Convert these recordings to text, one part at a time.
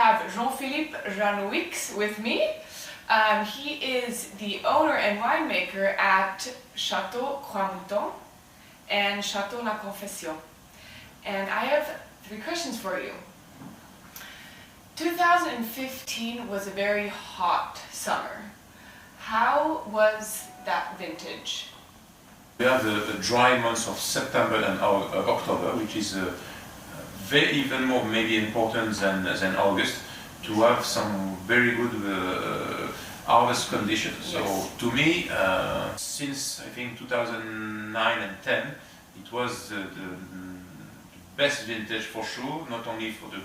have Jean-Philippe Janoueix with me. He is the owner and winemaker at Château Croix-Mouton and Château La Confession. And I have 3 questions for you. 2015 was a very hot summer. How was that vintage? We have the dry months of September and October, which is even more maybe important than August, to have some very good harvest conditions. Yes. So to me, since I think 2009 and 10, it was the best vintage for sure, not only for the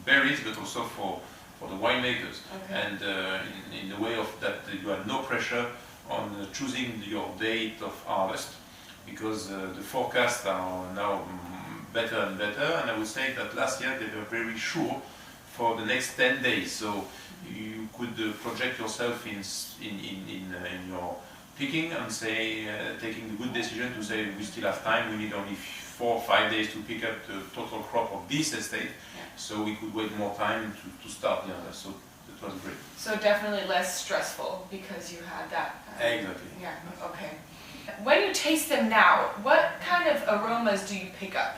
berries but also for the winemakers. Okay. And in the way of that you have no pressure on choosing your date of harvest, because the forecasts are now better and better, and I would say that last year they were very sure for the next 10 days, so you could project yourself in your picking and say, taking the good decision to say we still have time, we need only 4 or 5 days to pick up the total crop of this estate, yeah. So we could wait more time to start the harvest, so it was great. So definitely less stressful because you had that. Exactly. Yeah, okay. When you taste them now, what kind of aromas do you pick up?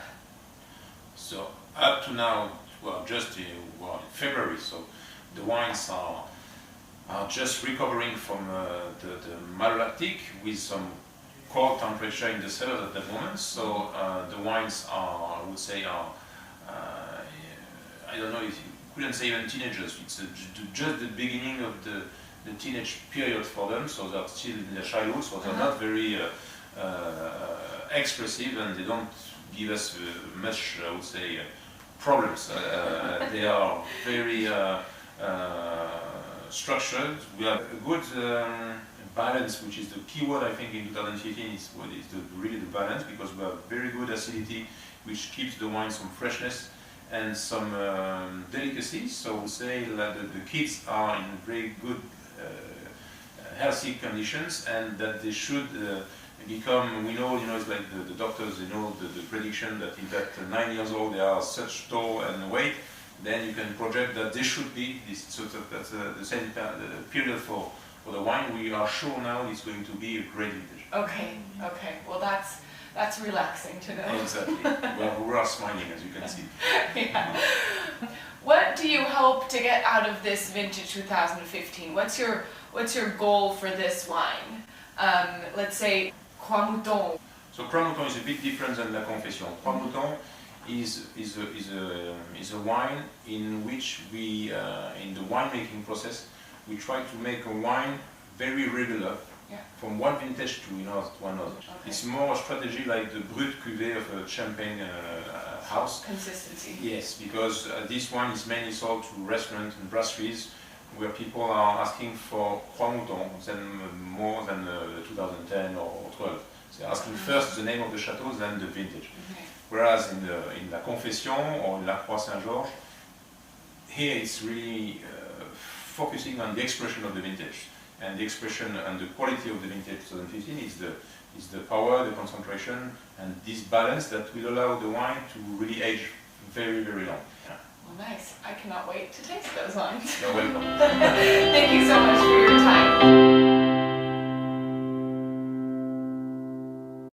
So up to now, well, just in February, so the wines are just recovering from the malolactic with some cold temperature in the cellar at the moment. So the wines are, I would say, I don't know if you couldn't say even teenagers. It's just the beginning of the teenage period for them. So they're still in their childhood, so they're not very expressive, and they don't give us much, I would say, problems. They are very structured. We have a good balance, which is the key word I think in 2015 is really the balance, because we have very good acidity, which keeps the wine some freshness and some delicacies. So I would say that the kids are in very good, healthy conditions, and that they should become, we know, it's like the doctors, they know the prediction that if at 9 years old they are such tall and weight, then you can project that they should be this. So that's the same period for the wine. We are sure now it's going to be a great vintage. Okay. Well, that's relaxing to know. Exactly. Well, we are smiling, as you can see. Yeah. What do you hope to get out of this vintage 2015? What's your goal for this wine? Let's say Croix-Mouton. So Croix-Mouton is a bit different than La Confession. Croix-Mouton is a wine in which we, in the winemaking process, we try to make a wine very regular, yeah, from one vintage to another. Okay. It's more a strategy like the brut cuvée of a champagne house. Consistency. Yes, because this wine is mainly sold to restaurants and brasseries, where people are asking for Croix-Mouton more than 2010 or 12. They're asking first the name of the chateau, then the vintage. Okay. Whereas in La Confession or in La Croix-Saint-Georges, here it's really focusing on the expression of the vintage, and the expression and the quality of the vintage 2015 is the power, the concentration, and this balance that will allow the wine to really age very, very long. Yeah. Well, nice. I cannot wait to taste those wines. You're welcome. Thank you so much for your time.